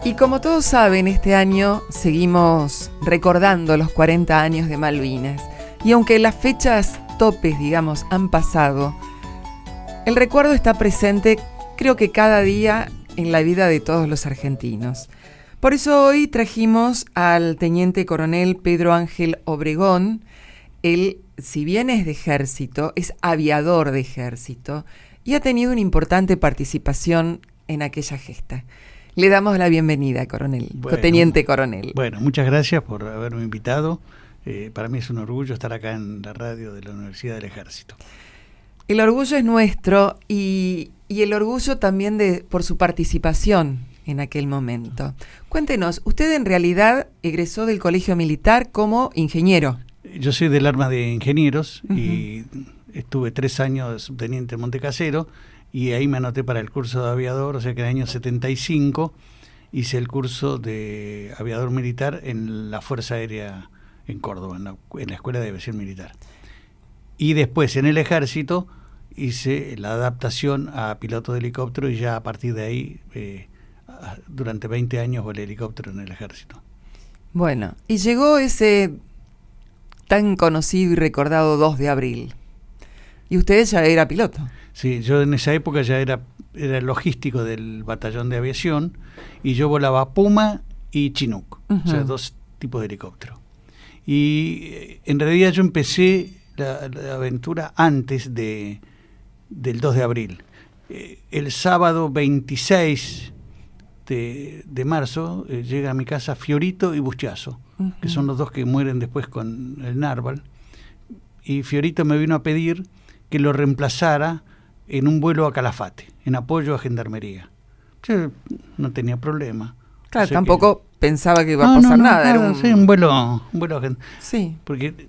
Y como todos saben, este año seguimos recordando los 40 años de Malvinas. Y aunque las fechas topes, digamos, han pasado, el recuerdo está presente, creo que cada día en la vida de todos los argentinos. Por eso hoy trajimos al teniente coronel Pedro Ángel Obregón. Él, si bien es de ejército, es aviador de ejército y ha tenido una importante participación en aquella gesta. Le damos la bienvenida, coronel, teniente coronel. Bueno, muchas gracias por haberme invitado. Para mí es un orgullo estar acá en la radio de la Universidad del Ejército. El orgullo es nuestro y el orgullo también por su participación en aquel momento. Cuéntenos, usted en realidad egresó del Colegio Militar como ingeniero. Yo soy del Arma de Ingenieros y estuve 3 años de subteniente en Montecasero y ahí me anoté para el curso de aviador, o sea que en el año 75 hice el curso de aviador militar en la Fuerza Aérea en Córdoba, en la Escuela de Aviación Militar. Y después en el Ejército hice la adaptación a piloto de helicóptero y ya a partir de ahí durante 20 años volé helicóptero en el Ejército. Bueno, y llegó ese tan conocido y recordado 2 de abril. ¿Y usted ya era piloto? Sí, yo en esa época ya era logístico del batallón de aviación y yo volaba Puma y Chinook, o sea, 2 tipos de helicóptero. Y en realidad yo empecé la aventura antes del 2 de abril. El sábado 26 de marzo llega a mi casa Fiorito y Bustiazo, que son los 2 que mueren después con el Narval. Y Fiorito me vino a pedir que lo reemplazara en un vuelo a Calafate, en apoyo a Gendarmería. Yo no tenía problema. Claro, tampoco pensaba que iba a pasar nada. Era un vuelo sí. Porque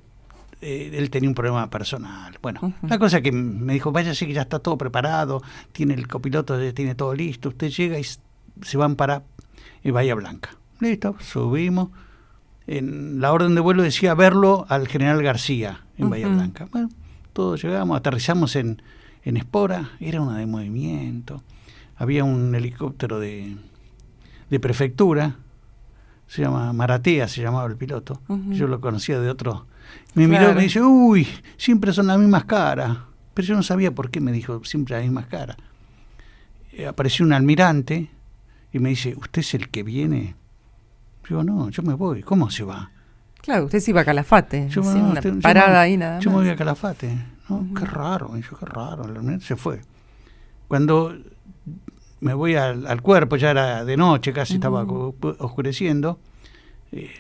él tenía un problema personal. Bueno, la cosa que me dijo, váyase que ya está todo preparado, tiene el copiloto, ya tiene todo listo, usted llega y se van para Bahía Blanca. Listo, subimos. En la orden de vuelo decía verlo al general García en Bahía Blanca. Bueno, todos llegamos, aterrizamos en Espora, era una de movimiento. Había un helicóptero de prefectura, se llama Maratea, se llamaba el piloto. Yo lo conocía de otro. Me miró y me dice, uy, siempre son las mismas caras. Pero yo no sabía por qué me dijo siempre las mismas caras. Apareció un almirante y me dice, ¿usted es el que viene? Digo, no, yo me voy. ¿Cómo se va? Claro, usted se iba a Calafate. Yo, una parada ahí nada más. Yo me voy a Calafate. No, qué raro. Me dijo, qué raro. El almirante se fue. Cuando me voy al cuerpo, ya era de noche, casi estaba oscureciendo.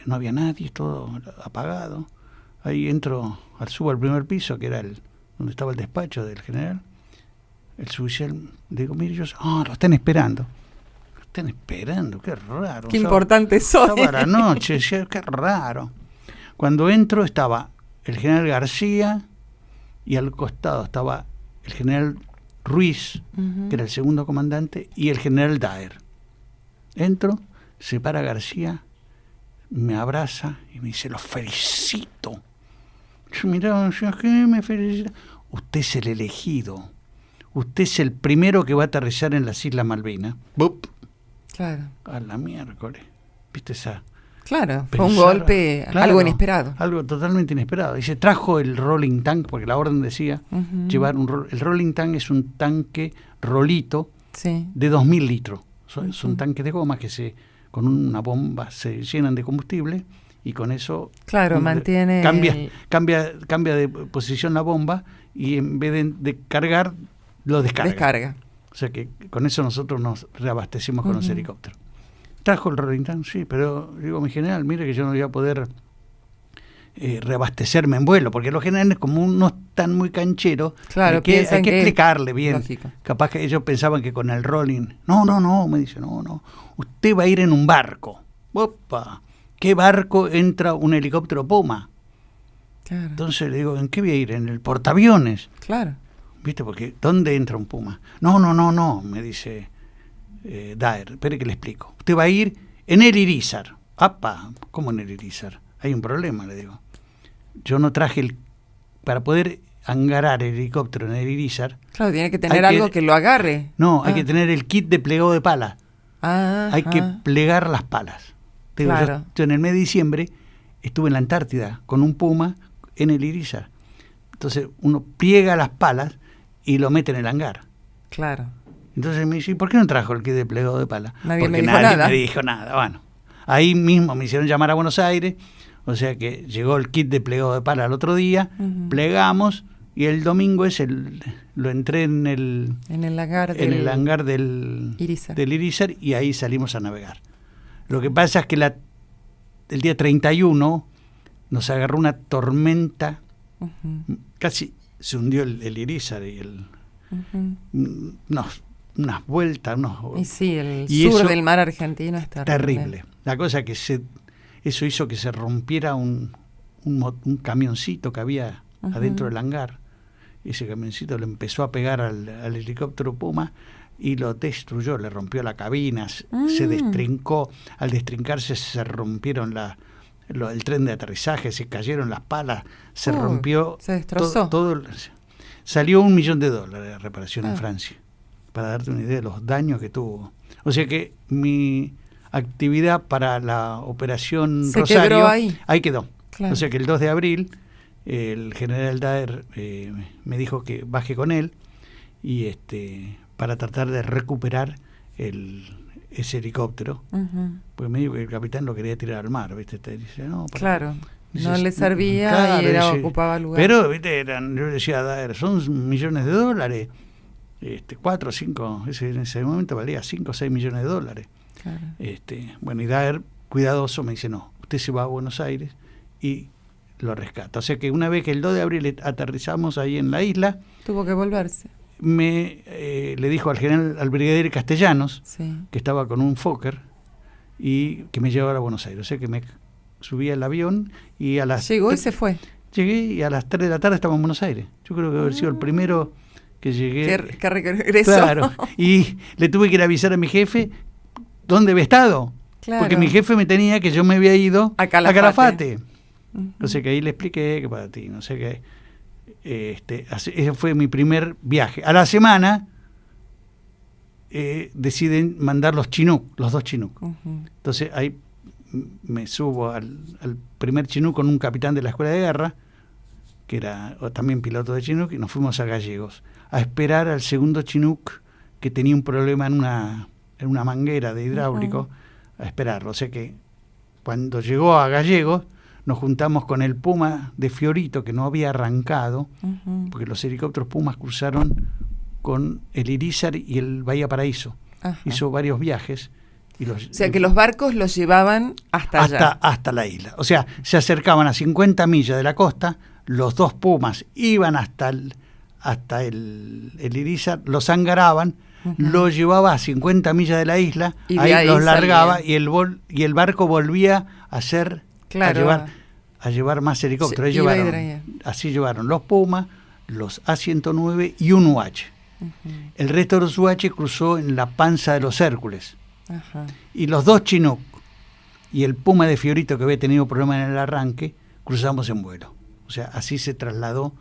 No había nadie, todo apagado. Ahí subo al primer piso, que era donde estaba el despacho del general. El suboficial, digo, mire, lo están esperando. Lo están esperando, qué raro. Qué importante soy. Estaba la noche, decía, qué raro. Cuando entro estaba el general García y al costado estaba el general Ruiz, que era el segundo comandante, y el general Daer. Entro, se para García, me abraza y me dice, los felicito. Yo miraba, ¿qué me felicita? Usted es el elegido. Usted es el primero que va a aterrizar en las Islas Malvinas. ¡Bup! Claro. A la miércoles. ¿Viste esa? Claro, fue un golpe, algo inesperado. Algo totalmente inesperado. Y se trajo el rolling tank, porque la orden decía llevar el rolling tank es un tanque rolito de 2.000 litros. Son tanques de goma que con una bomba se llenan de combustible y con eso mantiene cambia de posición la bomba y en vez de cargar, lo descarga. O sea que con eso nosotros nos reabastecemos con los helicópteros. Trajo el rolling tank, sí, pero digo, mi general, mire que yo no voy a poder reabastecerme en vuelo, porque los generales, como no están muy cancheros, hay que explicarle bien. Lógico. Capaz que ellos pensaban que con el rolling, no, me dice, no, usted va a ir en un barco. ¡Opa! ¿Qué barco entra un helicóptero Puma? Claro. Entonces le digo, ¿en qué voy a ir? ¿En el portaaviones? Claro. ¿Viste? Porque ¿dónde entra un Puma? No, me dice Daer, espere que le explico. Usted va a ir en el Irizar. ¡Apa! ¿Cómo en el Irizar? Hay un problema, le digo. Yo no traje para poder hangarar el helicóptero en el Irizar. Claro, tiene que tener algo que lo agarre. No, hay que tener el kit de plegado de pala. hay que plegar las palas. Te digo, Claro. yo en el mes de diciembre estuve en la Antártida con un puma en el Irizar. Entonces uno pliega las palas y lo mete en el hangar. Claro. Entonces me dice, ¿y por qué no trajo el kit de plegado de pala? Nadie Porque me dijo nadie nada. me dijo nada. Bueno, ahí mismo me hicieron llamar a Buenos Aires, o sea que llegó el kit de plegado de pala al otro día, plegamos, y el domingo lo entré en el hangar del Irizar, y ahí salimos a navegar. Lo que pasa es que el día 31 nos agarró una tormenta, casi se hundió el Irizar y unas vueltas. Y sí, el y sur eso, del mar argentino es terrible. La cosa es que eso hizo que se rompiera un camioncito que había adentro del hangar. Ese camioncito le empezó a pegar al helicóptero Puma y lo destruyó, le rompió la cabina, se destrincó. Al destrincarse se rompieron el tren de aterrizaje, se cayeron las palas, se rompió. Se destrozó. Salió $1 millón de reparación en Francia, para darte una idea de los daños que tuvo. O sea que mi actividad para la operación se Rosario quebró ahí quedó. Claro. O sea que el 2 de abril el general Daer me dijo que baje con él y para tratar de recuperar ese helicóptero, porque me dijo que el capitán lo quería tirar al mar, ¿viste? Dice, no, claro, no le servía y ocupaba lugar. Pero, ¿viste? Yo le decía a Daer, son millones de dólares, 4 o 5, en ese momento valía 5 o 6 millones de dólares. Claro. Bueno, y Daer, cuidadoso, me dice, no, usted se va a Buenos Aires y lo rescata. O sea que una vez que el 2 de abril aterrizamos ahí en la isla, tuvo que volverse. Le dijo al brigadier Castellanos, que estaba con un Fokker, y que me llevara a Buenos Aires. O sea que me subí al avión y a las... Llegó y se fue. Llegué y a las 3 de la tarde estaba en Buenos Aires. Yo creo que haber sido el primero que llegué. Que regresó. Claro. Y le tuve que ir a avisar a mi jefe dónde había estado. Claro. Porque mi jefe me tenía que yo me había ido a Calafate. O sea que ahí le expliqué que para ti, no sé qué. Ese fue mi primer viaje. A la semana deciden mandar los dos Chinook. Entonces ahí me subo al primer Chinook con un capitán de la escuela de guerra, que era también piloto de Chinook, y nos fuimos a Gallegos a esperar al segundo Chinook, que tenía un problema en una manguera de hidráulico, a esperarlo. O sea que cuando llegó a Gallegos nos juntamos con el Puma de Fiorito, que no había arrancado, porque los helicópteros Pumas cruzaron con el Irizar y el Bahía Paraíso. Hizo varios viajes. O sea que los barcos los llevaban hasta la isla. O sea, se acercaban a 50 millas de la costa, los dos Pumas iban hasta el Irizar, los angaraban, los llevaba a 50 millas de la isla, y ahí los largaba y el barco volvía a hacer... Claro. A llevar más helicópteros. Así llevaron los Pumas, los A-109 y un UH. El resto de los UH cruzó en la panza de los Hércules. Y los dos Chinook y el Puma de Fiorito, que había tenido problemas en el arranque, cruzamos en vuelo. O sea, así se trasladó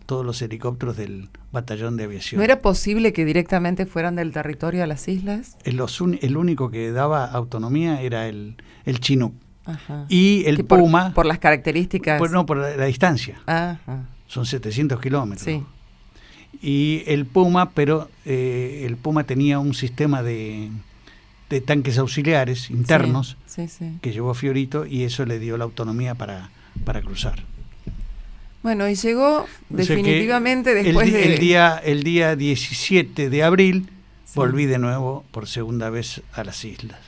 todos los helicópteros del batallón de aviación. ¿No era posible que directamente fueran del territorio a las islas? El único que daba autonomía era el Chinook. Y el Puma... Por las características... por la distancia. Son 700 kilómetros. Sí. Y el Puma, pero el Puma tenía un sistema de tanques auxiliares internos que llevó Fiorito, y eso le dio la autonomía para cruzar. Bueno, y llegó definitivamente después el día 17 de abril volví de nuevo por segunda vez a las islas,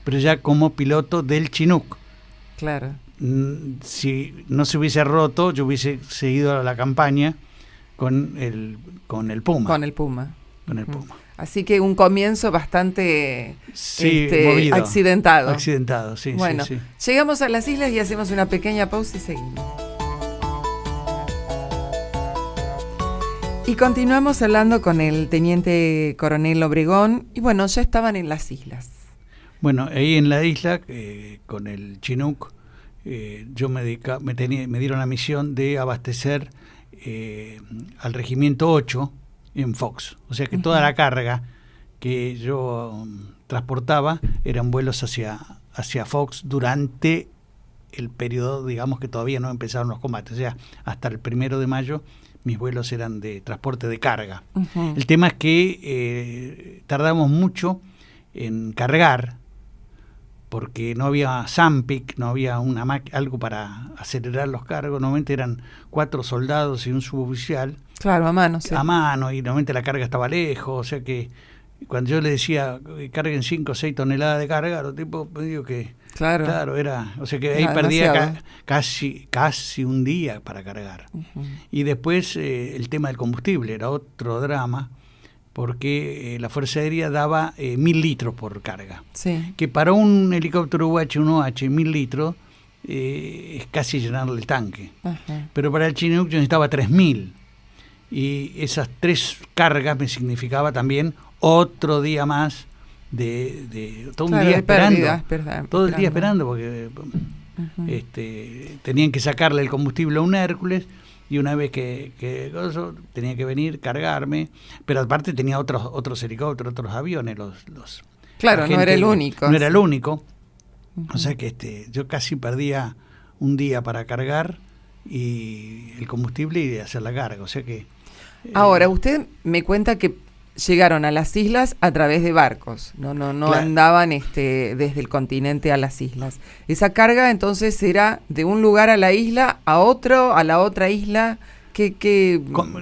pero ya como piloto del Chinook. Claro. Si no se hubiese roto, yo hubiese seguido la campaña con el Puma. Con el Puma. Así que un comienzo bastante movido, accidentado. Accidentado, sí. Bueno, sí. Llegamos a las islas y hacemos una pequeña pausa y seguimos. Y continuamos hablando con el teniente coronel Obregón. Y bueno, ya estaban en las islas. Bueno, ahí en la isla, con el Chinook, yo me dieron la misión de abastecer al regimiento 8 en Fox. O sea que toda la carga que yo transportaba eran vuelos hacia Fox durante el periodo, digamos, que todavía no empezaron los combates. O sea, hasta el 1 de mayo mis vuelos eran de transporte de carga. Uh-huh. El tema es que tardamos mucho en cargar, porque no había Zampic, no había algo para acelerar los cargos. Normalmente eran 4 soldados y un suboficial. Claro, a mano, sí. A mano, y normalmente la carga estaba lejos. O sea que cuando yo le decía carguen 5 o 6 toneladas de carga, los tipos me digo que claro era, o sea que ahí perdía casi un día para cargar. Uh-huh. Y después el tema del combustible era otro drama, porque la Fuerza Aérea daba 1.000 litros por carga. Sí. Que para un helicóptero UH-1H 1.000 litros es casi llenarle el tanque. Uh-huh. Pero para el Chinook yo necesitaba 3.000. Y esas 3 cargas me significaba también otro día más de todo un día esperando. Todo el día esperando, porque uh-huh. Tenían que sacarle el combustible a un Hércules. Y una vez que eso, tenía que venir, cargarme, pero aparte tenía otros helicópteros, otros aviones, claro, no era el único. No era el único. Uh-huh. O sea que yo casi perdía un día para cargar y el combustible y hacer la carga. O sea que ahora usted me cuenta que llegaron a las islas a través de barcos, no claro. Andaban desde el continente a las islas. Esa carga entonces era de un lugar a la isla a otro, a la otra isla.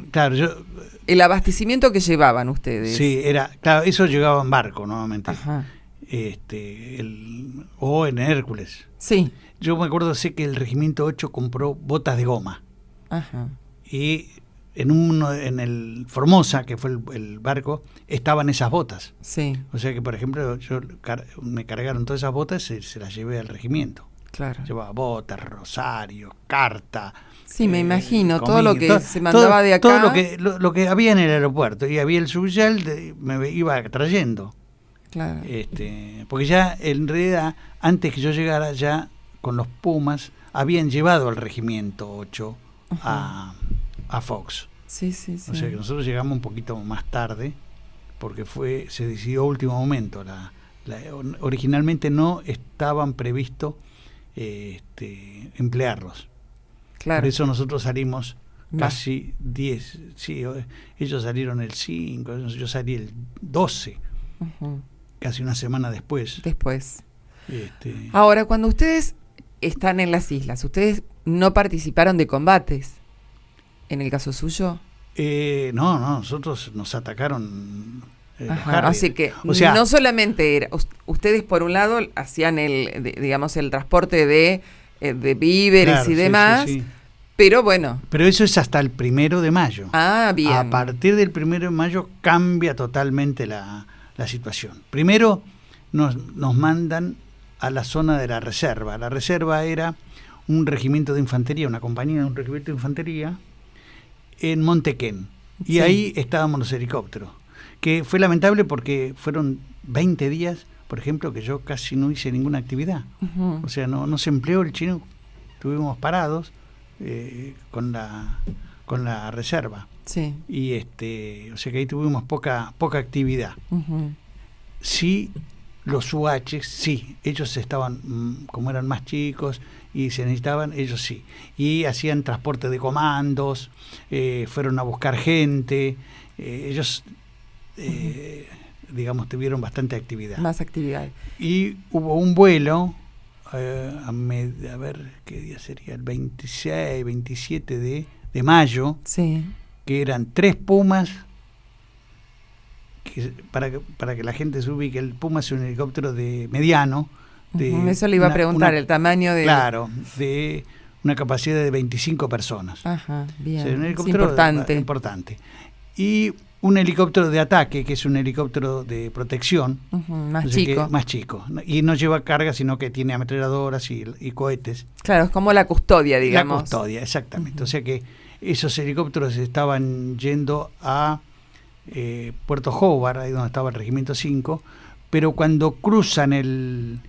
Claro, el abastecimiento que llevaban ustedes. Sí, claro, eso llegaba en barco normalmente. Ajá. O en Hércules. Sí. Yo me acuerdo, sé que el Regimiento 8 compró botas de goma. Ajá. Y en el Formosa, que fue el barco, estaban esas botas. Sí. O sea que, por ejemplo, me cargaron todas esas botas y se las llevé al regimiento. Claro. Llevaba botas, rosario, carta. Sí, me imagino, comida, todo lo que se mandaba de acá. Todo lo que había en el aeropuerto. Y había el suboficial, me iba trayendo. Claro. Porque ya, en realidad, antes que yo llegara, ya con los Pumas, habían llevado al regimiento 8 uh-huh. a Fox. Sí. O sea que nosotros llegamos un poquito más tarde, porque se decidió a último momento. Originalmente no estaban previstos emplearlos. Claro. Por eso nosotros salimos casi 10. Sí, ellos salieron el 5, yo salí el 12, uh-huh. Casi una semana después. Ahora, cuando ustedes están en las islas, ¿ustedes no participaron de combates? ¿En el caso suyo? No, nosotros nos atacaron. Así que no solamente ustedes por un lado hacían el transporte de víveres, claro, y demás, sí. Pero bueno. Pero eso es hasta el 1 de mayo. Ah, bien. A partir del 1 de mayo cambia totalmente la situación. Primero nos mandan a la zona de la reserva. La reserva era un regimiento de infantería, una compañía de un regimiento de infantería en Montequén. Y sí. Ahí estábamos los helicópteros. Que fue lamentable porque fueron 20 días, por ejemplo, que yo casi no hice ninguna actividad. Uh-huh. O sea, no se empleó el Chinook. Estuvimos parados con la reserva. Sí. Y o sea que ahí tuvimos poca actividad. Uh-huh. Sí, los UH, sí, ellos estaban, como eran más chicos y se necesitaban, ellos sí. Y hacían transporte de comandos, fueron a buscar gente, ellos, digamos, tuvieron bastante actividad. Más actividad. Y hubo un vuelo, a ver qué día sería, el 26, 27 de mayo, sí. Que eran 3 Pumas. Para que la gente se ubique, el Puma es un helicóptero de mediano. Eso le iba a preguntar, el tamaño de... Claro, de una capacidad de 25 personas. Ajá, bien. O sea, un helicóptero importante. Y un helicóptero de ataque, que es un helicóptero de protección. Más chico. Más chico. Y no lleva carga, sino que tiene ametralladoras y cohetes. Claro, es como la custodia, digamos. La custodia, exactamente. O sea que esos helicópteros estaban yendo a Puerto Hobart, ahí donde estaba el Regimiento 5, pero cuando cruzan el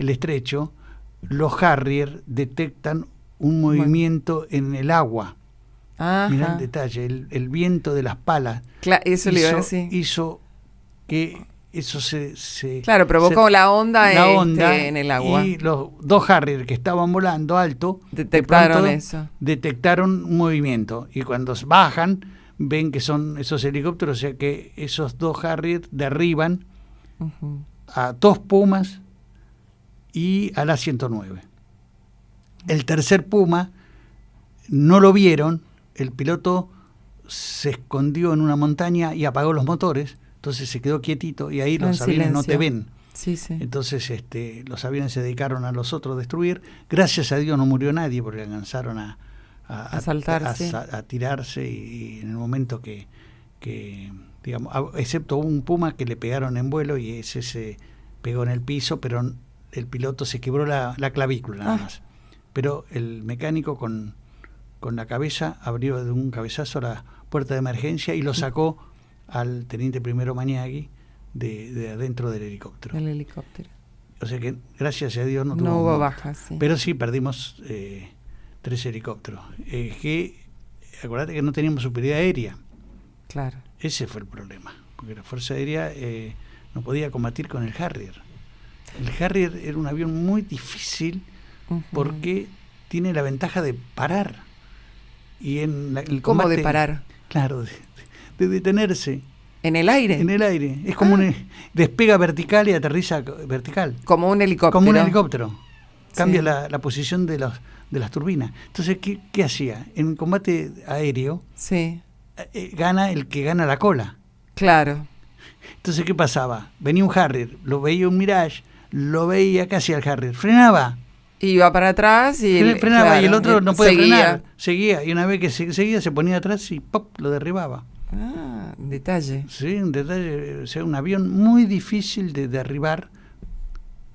estrecho, los Harrier detectan un movimiento en el agua Ajá. Mirá el detalle, el viento de las palas. Eso le iba a decir. Hizo que eso se claro, provocó la onda en el agua. Y los dos Harrier que estaban volando alto detectaron un movimiento. Y cuando bajan, ven que son esos helicópteros, o sea que esos dos Harrier derriban a dos Pumas y a la 109. El tercer Puma no lo vieron, el piloto se escondió en una montaña y apagó los motores, entonces se quedó quietito y ahí los aviones no te ven. Sí, sí. Entonces los aviones se dedicaron a los otros a destruir. Gracias a Dios no murió nadie porque alcanzaron a saltarse, a tirarse y en el momento que digamos, excepto un Puma que le pegaron en vuelo y ese se pegó en el piso, pero el piloto se quebró la clavícula nada más. Pero el mecánico con la cabeza abrió de un cabezazo la puerta de emergencia y lo sacó al teniente primero Maniagui de adentro del helicóptero. El helicóptero. O sea que gracias a Dios no hubo bajas. Sí. Pero sí perdimos 3 helicópteros. Acuérdate que no teníamos superioridad aérea. Claro. Ese fue el problema, porque la Fuerza Aérea no podía combatir con el Harrier. El Harrier era un avión muy difícil porque tiene la ventaja de parar. Y en el ¿Cómo combate, de parar? Claro, de detenerse. ¿En el aire? En el aire. Es como despega vertical y aterriza vertical. Como un helicóptero. Como un helicóptero. Cambia la posición de las turbinas. Entonces, ¿qué hacía? En combate aéreo gana el que gana la cola. Claro. Entonces, ¿qué pasaba? Venía un Harrier, lo veía un Mirage, lo veía casi al Harrier. Frenaba. Iba para atrás y frenaba, claro, y el otro no podía frenar. Seguía. Y una vez que seguía, se ponía atrás y ¡pop! Lo derribaba. Un detalle. Sí, un detalle. O sea, un avión muy difícil de derribar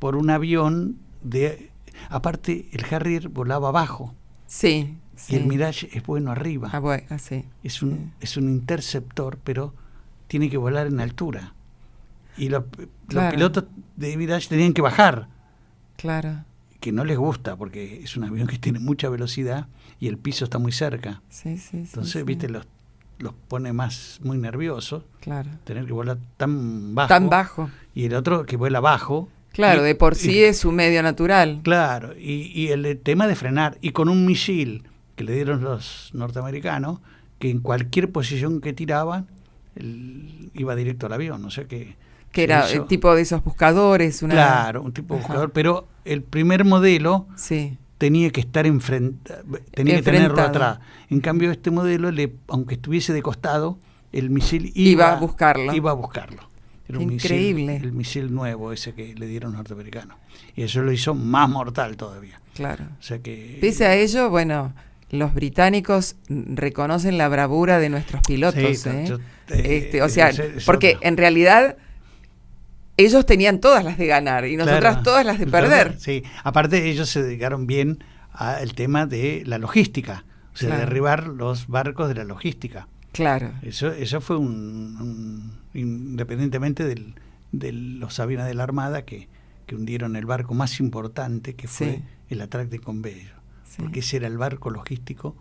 por un avión de... Aparte, el Harrier volaba abajo. Sí. Y el Mirage es bueno arriba. Sí. Es un interceptor, pero tiene que volar en altura. Y los pilotos de Mirage tenían que bajar. Claro. Que no les gusta porque es un avión que tiene mucha velocidad y el piso está muy cerca. Entonces, viste, los pone muy nerviosos. Claro. Tener que volar tan bajo. Y el otro que vuela bajo. Claro, de por sí es su medio natural. Claro, y el tema de frenar, y con un misil que le dieron los norteamericanos, que en cualquier posición que tiraban, iba directo al avión, o sea que era el tipo de esos buscadores. Claro, un tipo de buscador, pero el primer modelo tenía que estar tenía que tenerlo atrás. En cambio, este modelo, aunque estuviese de costado, el misil iba a buscarlo. Era un increíble. El misil nuevo ese que le dieron los norteamericanos. Y eso lo hizo más mortal todavía. Claro. O sea que, pese a ello, bueno, los británicos reconocen la bravura de nuestros pilotos. Sí, porque en realidad ellos tenían todas las de ganar y nosotras todas las de perder. Sí, aparte ellos se dedicaron bien al tema de la logística, o sea, derribar los barcos de la logística. Claro. Eso fue independientemente de los aviones de la Armada que hundieron el barco más importante, que fue el Atrac de Convello, porque ese era el barco logístico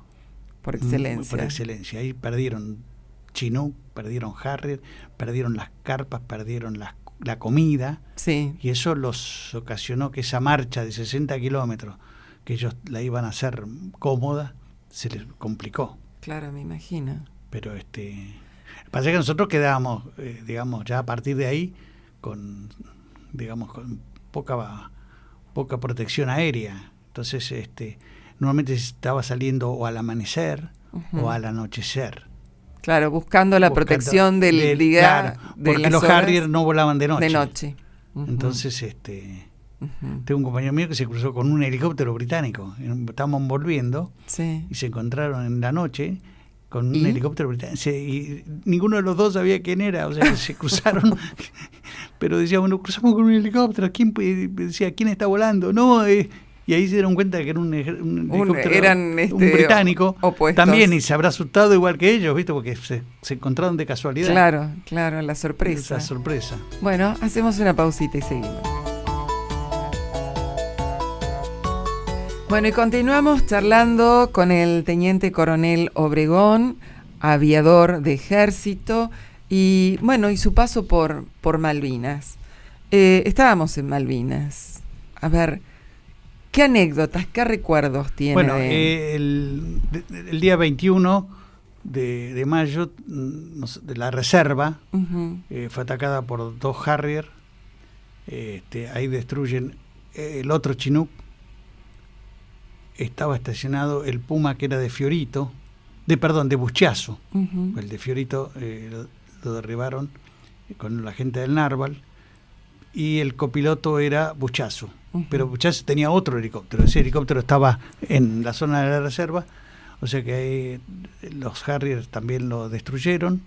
por excelencia. Ahí perdieron Chinook, perdieron Harrier, perdieron las carpas, perdieron la comida, y eso los ocasionó que esa marcha de 60 kilómetros, que ellos la iban a hacer cómoda, se les complicó. Claro, me imagino. Pero pasa que nosotros quedábamos, digamos, ya a partir de ahí con poca protección aérea. Entonces, normalmente estaba saliendo o al amanecer o al anochecer. Claro, buscando la protección del día. Claro, porque los Harrier no volaban de noche. De noche. Entonces, tengo un compañero mío que se cruzó con un helicóptero británico. Estábamos volviendo y se encontraron en la noche con un helicóptero británico. Y ninguno de los dos sabía quién era, o sea, que se cruzaron. Pero decía, bueno, cruzamos con un helicóptero. ¿Quién está volando? No, y ahí se dieron cuenta que era un helicóptero, un británico opuestos. También, y se habrá asustado igual que ellos, ¿viste? Porque se encontraron de casualidad. Claro, la sorpresa. Esa sorpresa. Bueno, hacemos una pausita y seguimos. Bueno, y continuamos charlando con el teniente coronel Obregón, aviador de ejército, y bueno, y su paso por Malvinas. Estábamos en Malvinas. A ver, ¿qué anécdotas, qué recuerdos tiene? Bueno, el día 21 de mayo, de la reserva, fue atacada por 2 Harrier. Ahí destruyen el otro Chinook. Estaba estacionado el Puma, que era de Fiorito, de Buchazo. El de Fiorito lo derribaron con la gente del Narval, y el copiloto era Buchazo. Pero Buchazo tenía otro helicóptero. Ese helicóptero estaba en la zona de la reserva, o sea que los Harriers también lo destruyeron.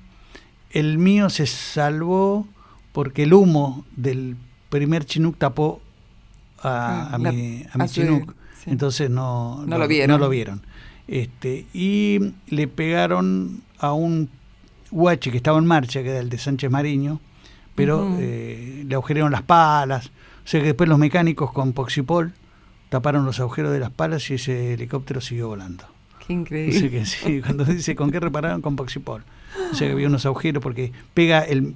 El mío se salvó porque el humo del primer Chinook tapó a mi Chinook. Sí. Entonces no lo vieron. Y le pegaron a un guache que estaba en marcha, que era el de Sánchez Mariño, pero le agujerearon las palas. O sea que después los mecánicos con Poxipol taparon los agujeros de las palas y ese helicóptero siguió volando. Qué increíble. O sea que sí, cuando dice con qué repararon, con Poxipol. O sea que había unos agujeros porque pega el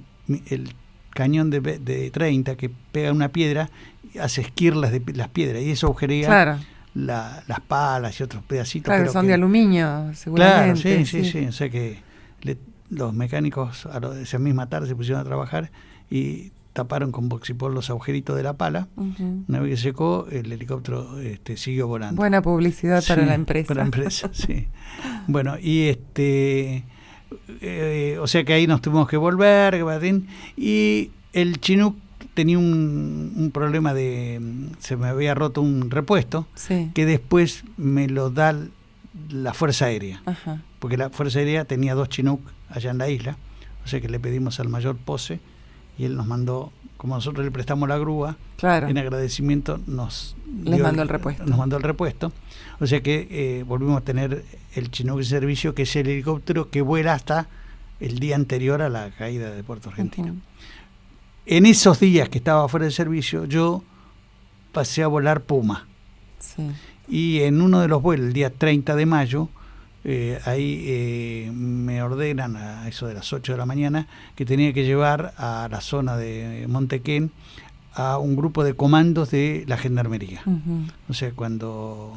cañón de 30, que pega una piedra, hace esquirlas de las piedras, y eso agujerea. Claro. Las palas y otros pedacitos. Claro, pero son de aluminio, seguramente. Claro, sí. O sea que los mecánicos esa misma tarde se pusieron a trabajar y taparon con Boxipol los agujeritos de la pala. Una vez que secó, el helicóptero siguió volando. Buena publicidad para la empresa. Para la empresa, sí. Bueno, y o sea que ahí nos tuvimos que volver, y el Chinook tenía un problema se me había roto un repuesto, que después me lo da la Fuerza Aérea. Ajá. Porque la Fuerza Aérea tenía 2 Chinook allá en la isla, o sea que le pedimos al mayor Pose, y él nos mandó, como nosotros le prestamos la grúa, en agradecimiento nos mandó el repuesto. O sea que volvimos a tener el Chinook de servicio, que es el helicóptero que vuela hasta el día anterior a la caída de Puerto Argentino. En esos días que estaba fuera de servicio, yo pasé a volar Puma. Sí. Y en uno de los vuelos, el día 30 de mayo, ahí me ordenan a eso de las 8 de la mañana que tenía que llevar a la zona de Montequén a un grupo de comandos de la Gendarmería. O sea, cuando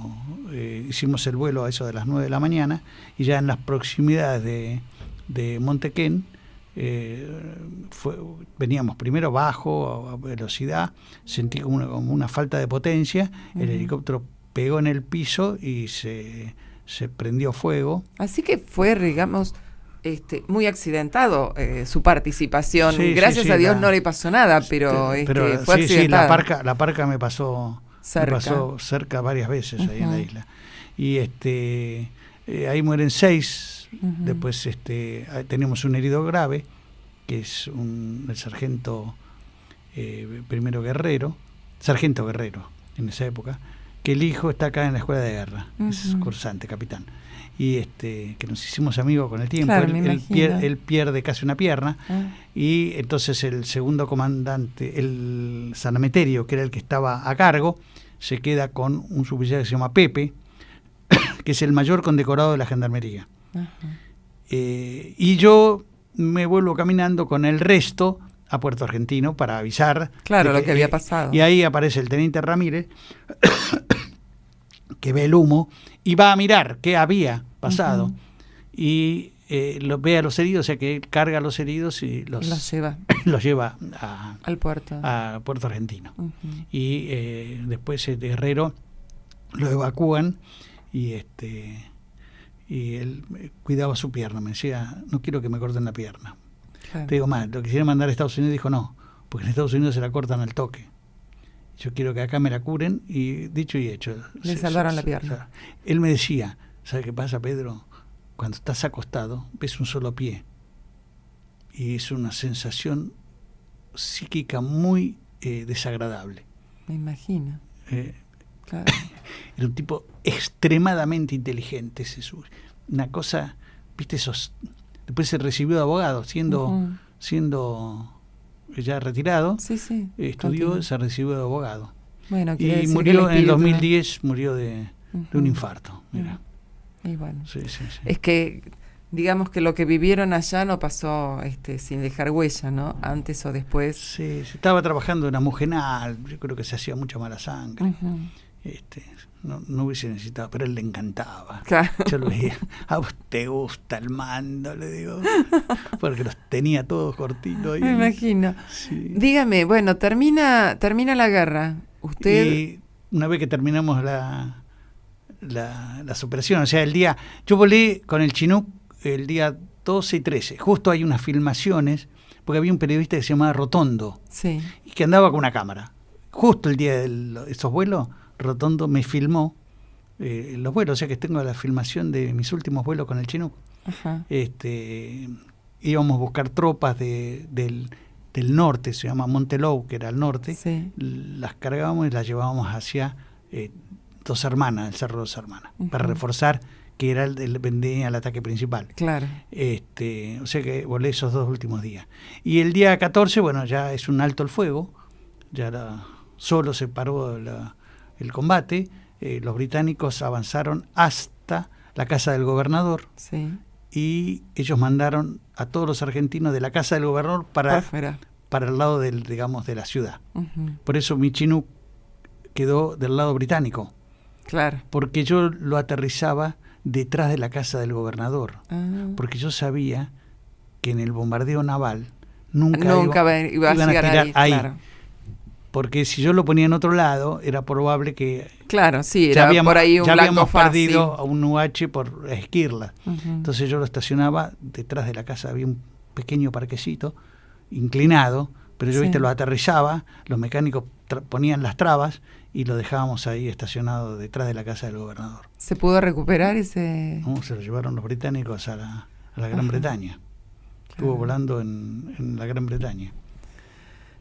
hicimos el vuelo a eso de las 9 de la mañana, y ya en las proximidades de Montequén, veníamos primero bajo a velocidad, sentí como una falta de potencia, el helicóptero pegó en el piso y se prendió fuego. Así que fue, digamos, muy accidentado su participación. Gracias a Dios no le pasó nada, pero fue accidentado. Sí, la parca me pasó cerca varias veces ahí en la isla. Y ahí mueren 6. Después tenemos un herido grave, que es el sargento sargento Guerrero en esa época, que el hijo está acá en la escuela de guerra, es cursante, capitán, y que nos hicimos amigos con el tiempo. Claro, él pierde casi una pierna, y entonces el segundo comandante, el San Emeterio, que era el que estaba a cargo, se queda con un suboficial que se llama Pepe, que es el mayor condecorado de la Gendarmería. Y yo me vuelvo caminando con el resto a Puerto Argentino para avisar lo que había pasado. Y ahí aparece el teniente Ramírez, que ve el humo y va a mirar qué había pasado. Y ve a los heridos, o sea que él carga a los heridos y los lleva al puerto. A Puerto Argentino. Y después el Guerrero lo evacúan, y él cuidaba su pierna, me decía, no quiero que me corten la pierna. Claro. Te digo más, lo quisiera mandar a Estados Unidos, dijo no, porque en Estados Unidos se la cortan al toque. Yo quiero que acá me la curen, y dicho y hecho. Le salvaron la pierna. O sea, él me decía, ¿sabe qué pasa, Pedro? Cuando estás acostado, ves un solo pie, y es una sensación psíquica muy desagradable. Me imagino. Claro. Era un tipo extremadamente inteligente, una cosa, viste, después se recibió de abogado, siendo ya retirado, estudió, se recibió de abogado. Bueno, y murió en el 2010, murió de de un infarto. Mira. Y bueno, Sí. es que digamos que lo que vivieron allá no pasó sin dejar huella, ¿no? Antes o después. Sí, se estaba trabajando en Amogenal, yo creo que se hacía mucha mala sangre. No hubiese necesitado, pero a él le encantaba. Claro. Yo lo veía, a vos te gusta el mando, le digo, porque los tenía todos cortitos. Me imagino. Sí. Dígame, bueno, termina la guerra. Usted... Y una vez que terminamos las operaciones, o sea, yo volé con el Chinook el día 12 y 13, justo hay unas filmaciones, porque había un periodista que se llamaba Rotondo, sí, y que andaba con una cámara. Justo el día de esos vuelos, Rotondo me filmó los vuelos, o sea que tengo la filmación de mis últimos vuelos con el Chinook. Ajá. Íbamos a buscar tropas del norte, se llama Montelou, que era al norte, sí, las cargábamos y las llevábamos hacia Dos Hermanas, el Cerro Dos Hermanas, para reforzar que era venía el ataque principal. Claro. O sea que volé esos 2 últimos días. Y el día 14, bueno, ya es un alto el fuego, solo se paró el combate, los británicos avanzaron hasta la casa del gobernador, sí, y ellos mandaron a todos los argentinos de la casa del gobernador para el lado de la ciudad. Por eso mi Chinook quedó del lado británico. Claro. Porque yo lo aterrizaba detrás de la casa del gobernador. Porque yo sabía que en el bombardeo naval nunca iba a llegar ahí. Claro. Porque si yo lo ponía en otro lado, era probable que... Claro, sí, era por ahí un blanco fácil. Ya habíamos perdido a un UH por Esquirla. Entonces yo lo estacionaba detrás de la casa, había un pequeño parquecito inclinado, pero yo, lo aterrizaba, los mecánicos ponían las trabas y lo dejábamos ahí estacionado detrás de la casa del gobernador. ¿Se pudo recuperar ese...? No, se lo llevaron los británicos a la Gran Bretaña. Estuvo volando en la Gran Bretaña.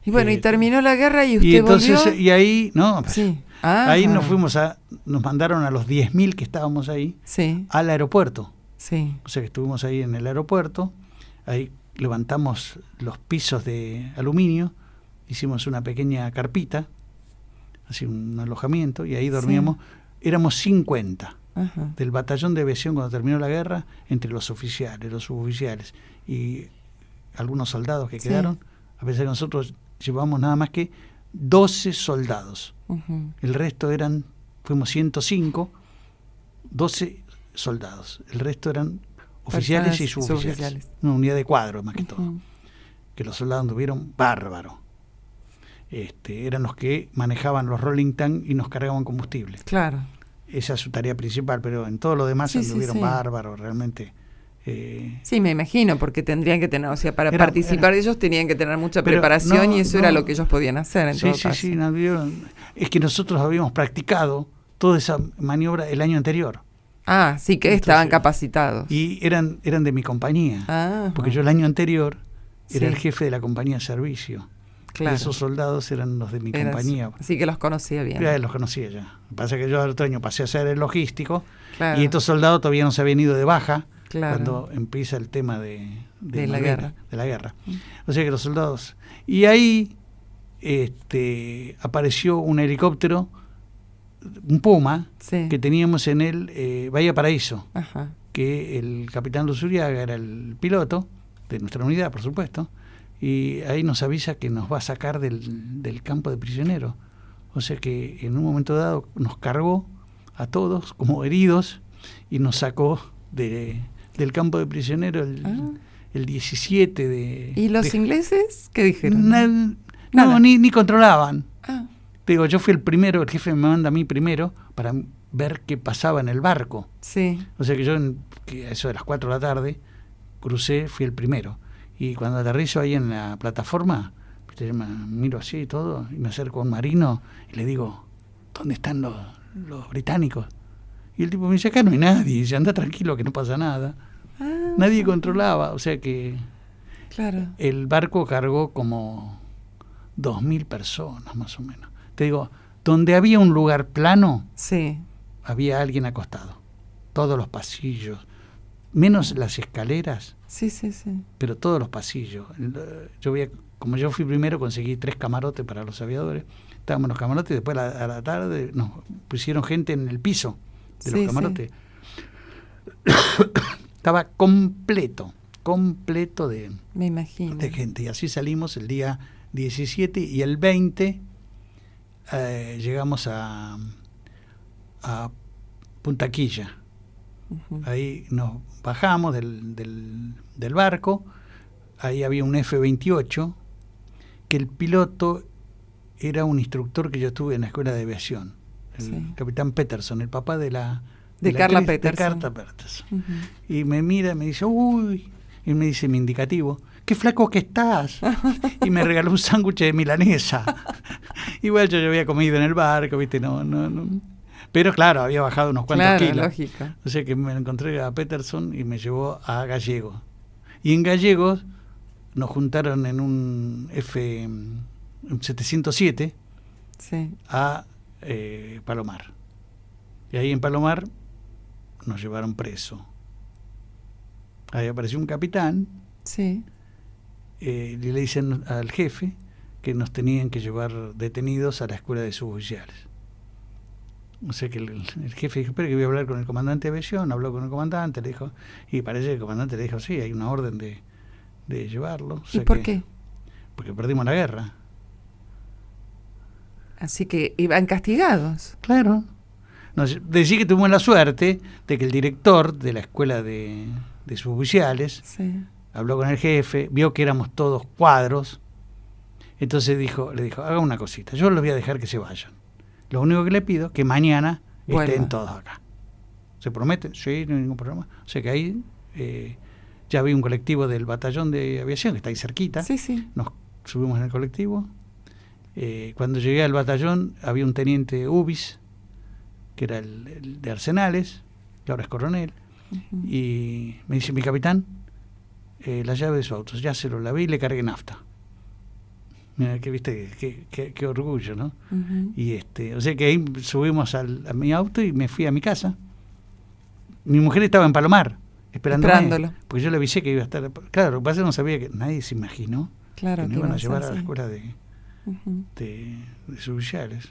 Y bueno, y terminó la guerra y usted y entonces, volvió. Y ahí, no, sí. Ahí nos mandaron a los 10.000 que estábamos ahí, sí, al aeropuerto. Sí. O sea que estuvimos ahí en el aeropuerto, ahí levantamos los pisos de aluminio, hicimos una pequeña carpita, así un alojamiento, y ahí dormíamos. Sí. Éramos 50 del batallón de aviación cuando terminó la guerra, entre los oficiales, los suboficiales y algunos soldados que quedaron, a pesar de que nosotros llevamos nada más que 12 soldados. El resto fuimos 105, 12 soldados. El resto eran oficiales y suboficiales. Una unidad de cuadro más que todo. Que los soldados anduvieron bárbaro. Eran los que manejaban los rolling tank y nos cargaban combustible. Claro. Esa es su tarea principal, pero en todo lo demás anduvieron bárbaros, realmente. Sí, me imagino, porque tendrían que tener, o sea, para participar de ellos tenían que tener mucha preparación, y eso era lo que ellos podían hacer en todo caso. Sí, es que nosotros habíamos practicado toda esa maniobra el año anterior. Ah, sí, que estaban capacitados. Y eran de mi compañía, porque yo el año anterior era el jefe de la compañía de servicio. Claro. Esos soldados eran los de mi compañía. Así que los conocía bien. Ya los conocía ya. Lo que pasa es que yo el otro año pasé a ser el logístico, y estos soldados todavía no se habían ido de baja. Claro. Cuando empieza el tema de la guerra. O sea que los soldados... Y ahí apareció un helicóptero, un Puma, que teníamos en el Bahía Paraíso, que el capitán Luzuriaga era el piloto de nuestra unidad, por supuesto, y ahí nos avisa que nos va a sacar del campo de prisioneros. O sea que en un momento dado nos cargó a todos como heridos y nos sacó del campo de prisioneros el 17 de... ¿Y los ingleses qué dijeron? Nada. Ni controlaban. Digo, yo fui el primero, el jefe me manda a mí primero para ver qué pasaba en el barco. Sí. O sea que yo, a eso de las 4 de la tarde, crucé, fui el primero. Y cuando aterrizo ahí en la plataforma, miro así y todo, y me acerco a un marino y le digo, ¿dónde están los británicos? Y el tipo me dice, acá no hay nadie, dice, anda tranquilo que no pasa nada. Nadie controlaba, o sea que el barco cargó como 2.000 personas más o menos. Te digo, donde había un lugar plano, había alguien acostado. Todos los pasillos, menos las escaleras, pero todos los pasillos. Como yo fui primero, conseguí 3 camarotes para los aviadores. Estábamos en los camarotes y después a la tarde nos pusieron gente en el piso, de los camarotes. Estaba completo me imagino, de gente. Y así salimos el día 17 y el 20 llegamos a Punta Quilla. Ahí nos bajamos del barco. Ahí había un F-28 que el piloto era un instructor que yo tuve en la escuela de aviación, el capitán Peterson, el papá de Carla Peterson. Y me mira y me dice, uy, y me dice mi indicativo, qué flaco que estás. Y me regaló un sándwich de milanesa. Igual yo había comido en el barco, ¿viste? No. Pero claro, había bajado unos cuantos kilos. Lógico. O sea que me encontré a Peterson y me llevó a Gallegos. Y en Gallegos nos juntaron en un F-707 a Palomar. Y ahí en Palomar nos llevaron preso. Ahí apareció un capitán. Y le dicen al jefe que nos tenían que llevar detenidos a la escuela de suboficiales. O sea que el jefe dijo, espera que voy a hablar con el comandante de aviación. Habló con el comandante, le dijo, y parece que el comandante le dijo, sí, hay una orden de llevarlo. O sea, ¿y por qué? Porque perdimos la guerra. Así que iban castigados. Claro. Decía que tuvimos la suerte de que el director de la escuela de suboficiales habló con el jefe, vio que éramos todos cuadros, entonces le dijo, haga una cosita, yo los voy a dejar que se vayan. Lo único que le pido es que mañana estén todos acá. ¿Se promete? Sí, no hay ningún problema. O sea que ahí ya había un colectivo del batallón de aviación que está ahí cerquita. Nos subimos en el colectivo. Cuando llegué al batallón había un teniente Ubis, que era el de Arsenales, que ahora es coronel, y me dice, mi capitán, la llave de su auto, ya se lo lavé y le cargué nafta. Mira, que viste, qué orgullo, ¿no? Y o sea que ahí subimos a mi auto y me fui a mi casa. Mi mujer estaba en Palomar, esperándolo, porque yo le avisé que iba a estar. Claro, lo que pasa es que no sabía, que nadie se imaginó que me iban a llevar a la escuela de suboficiales.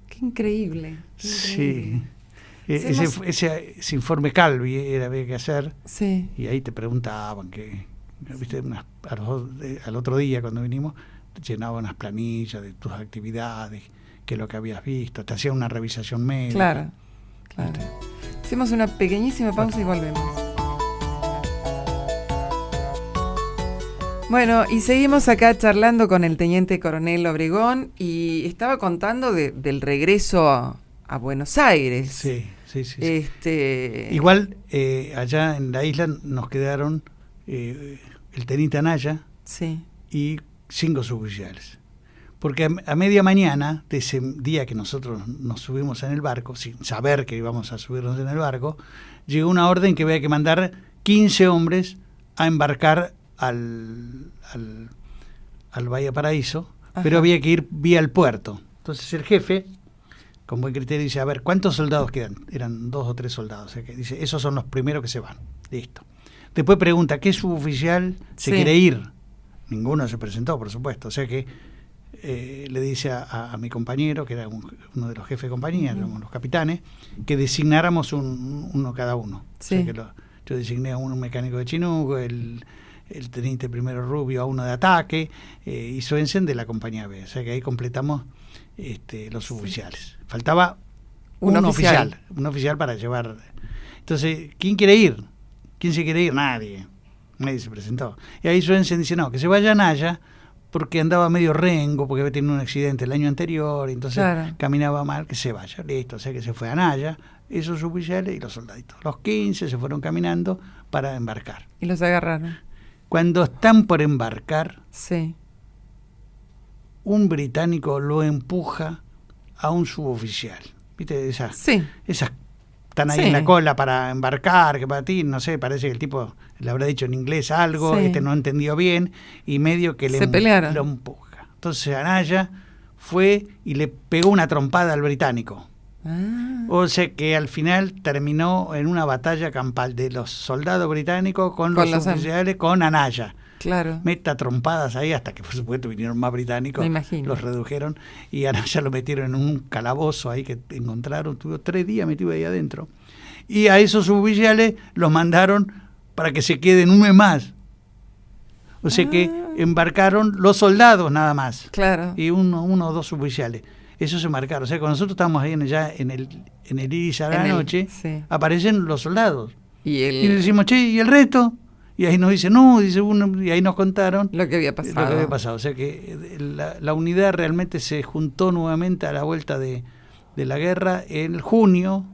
Qué increíble. Sí. Ese informe Calvi había que hacer. Y ahí te preguntaban viste, al otro día cuando vinimos llenaban unas planillas de tus actividades, qué es lo que habías visto, te hacían una revisación médica. Claro. Hacemos una pequeñísima pausa y volvemos. Bueno, y seguimos acá charlando con el teniente coronel Obregón, y estaba contando del regreso a Buenos Aires. Sí. Igual allá en la isla nos quedaron el teniente Anaya y 5 suboficiales. Porque a media mañana de ese día que nosotros nos subimos en el barco, sin saber que íbamos a subirnos en el barco, llegó una orden que había que mandar 15 hombres a embarcar al Bahía Paraíso, pero había que ir vía el puerto. Entonces el jefe, con buen criterio, dice, a ver, ¿cuántos soldados quedan? Eran 2 o 3 soldados. O sea que dice, esos son los primeros que se van. Listo. Después pregunta, ¿qué suboficial se quiere ir? Ninguno se presentó, por supuesto. O sea que le dice a mi compañero, que era uno de los jefes de compañía, éramos los capitanes, que designáramos uno cada uno. O sea que yo designé a un mecánico de Chinuco, el teniente primero Rubio a uno de ataque, y Swensen de la compañía B. O sea que ahí completamos los suboficiales. Faltaba un oficial para llevar. Entonces, ¿quién quiere ir? ¿Quién se quiere ir? Nadie se presentó. Y ahí Swensen dice, no, que se vaya a Naya, porque andaba medio rengo, porque había tenido un accidente el año anterior, y entonces caminaba mal, que se vaya. Listo, o sea que se fue a Naya, esos oficiales y los soldaditos. Los 15 se fueron caminando para embarcar. Y los agarraron. Cuando están por embarcar, un británico lo empuja a un suboficial. ¿Viste? Esas están ahí en la cola para embarcar, que para ti, no sé, parece que el tipo le habrá dicho en inglés algo, no entendió bien, y medio que lo empuja. Entonces Anaya fue y le pegó una trompada al británico. O sea que al final terminó en una batalla campal de los soldados británicos con los oficiales, con Anaya. Claro. meta trompadas ahí, hasta que por supuesto vinieron más británicos, Me imagino. los redujeron y ahora ya lo metieron en un calabozo ahí que encontraron, tuvo 3 días metido ahí adentro. Y a esos suboficiales los mandaron para que se queden un mes más. O sea que embarcaron los soldados nada más. Claro. Y uno o dos suboficiales. Eso se marcaron. O sea, cuando nosotros estábamos ahí ya en el iris a la noche, sí. aparecen los soldados. Y Y le decimos, che, ¿y el resto? Y ahí nos dice, no, dice uno, y ahí nos contaron lo que había pasado. O sea que la unidad realmente se juntó nuevamente a la vuelta de la guerra en julio,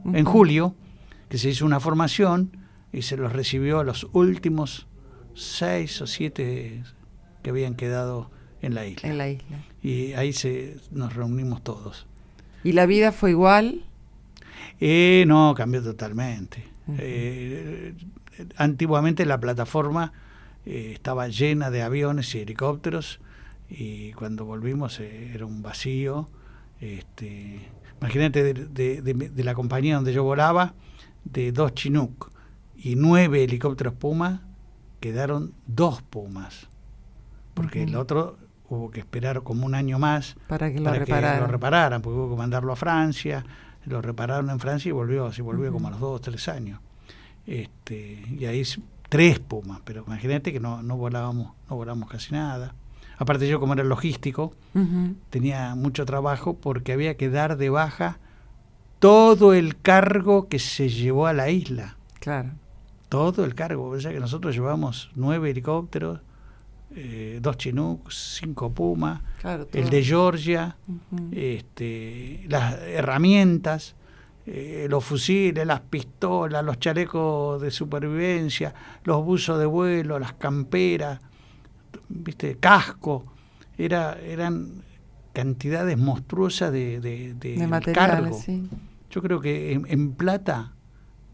que se hizo una formación y se los recibió a los últimos 6 o 7 que habían quedado en la isla. En la isla. Y ahí nos reunimos todos. ¿Y la vida fue igual? No, cambió totalmente. Antiguamente la plataforma estaba llena de aviones y helicópteros, y cuando volvimos era un vacío. Imagínate, de la compañía donde yo volaba, de 2 Chinook y 9 helicópteros Puma, quedaron 2 Pumas, porque el otro hubo que esperar como un año más para que lo repararan, porque hubo que mandarlo a Francia. Lo repararon en Francia y volvió como a los 2 o 3 años. Y ahí 3 Pumas, pero imagínate que no volábamos casi nada. Aparte, yo, como era logístico, tenía mucho trabajo porque había que dar de baja todo el cargo que se llevó a la isla. Claro. Todo el cargo. O sea que nosotros llevamos 9 helicópteros, 2 Chinook, 5 Puma, claro, el de Georgia, las herramientas, los fusiles, las pistolas, los chalecos de supervivencia, los buzos de vuelo, las camperas, ¿viste? Casco. Eran cantidades monstruosas de materiales, cargo. Sí. Yo creo que en plata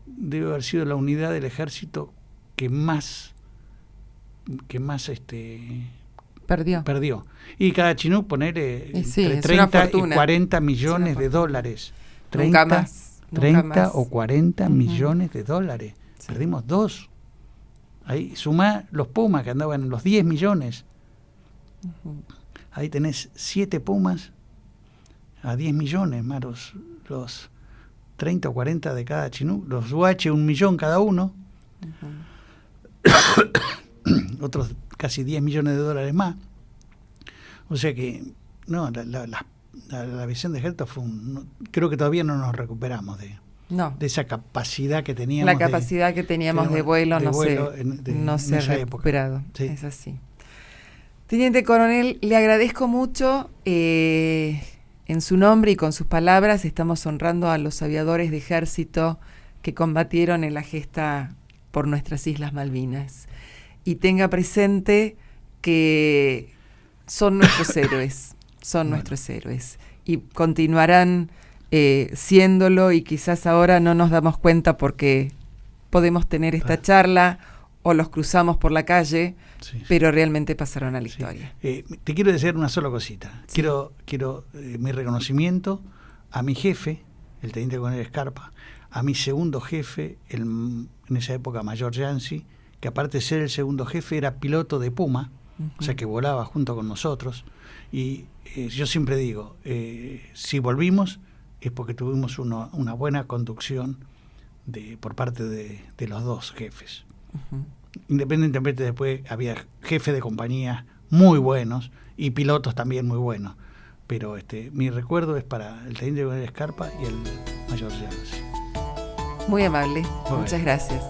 debe haber sido la unidad del ejército que más perdió. Y cada Chinook, ponerle entre 30 y 40 millones de dólares. 30 o 40 millones de dólares. Sí. Perdimos 2. Ahí sumá los Pumas, que andaban en los 10 millones. Ahí tenés 7 Pumas a 10 millones, más los 30 o 40 de cada Chinook. Los UH, 1 millón cada uno. Otros casi 10 millones de dólares más. O sea que no, la visión de Herta fue creo que todavía no nos recuperamos de esa capacidad que teníamos. La capacidad que teníamos de vuelo no se ha recuperado. Sí. Es así. Teniente Coronel, le agradezco mucho. En su nombre y con sus palabras estamos honrando a los aviadores de ejército que combatieron en la gesta por nuestras Islas Malvinas. Y tenga presente que son nuestros héroes, nuestros héroes. Y continuarán siéndolo, y quizás ahora no nos damos cuenta porque podemos tener esta charla o los cruzamos por la calle, pero realmente pasaron a la historia. Te quiero decir una sola cosita. Sí. Quiero mi reconocimiento a mi jefe, el teniente coronel Escarpa, a mi segundo jefe, en esa época Mayor Yancy, que aparte de ser el segundo jefe era piloto de Puma, o sea que volaba junto con nosotros. Y yo siempre digo, si volvimos es porque tuvimos una buena conducción por parte de los 2 jefes. Independientemente, después había jefes de compañía muy buenos y pilotos también muy buenos, pero mi recuerdo es para el teniente coronel Escarpa y el Mayor Yancy. Muy amable, muchas gracias.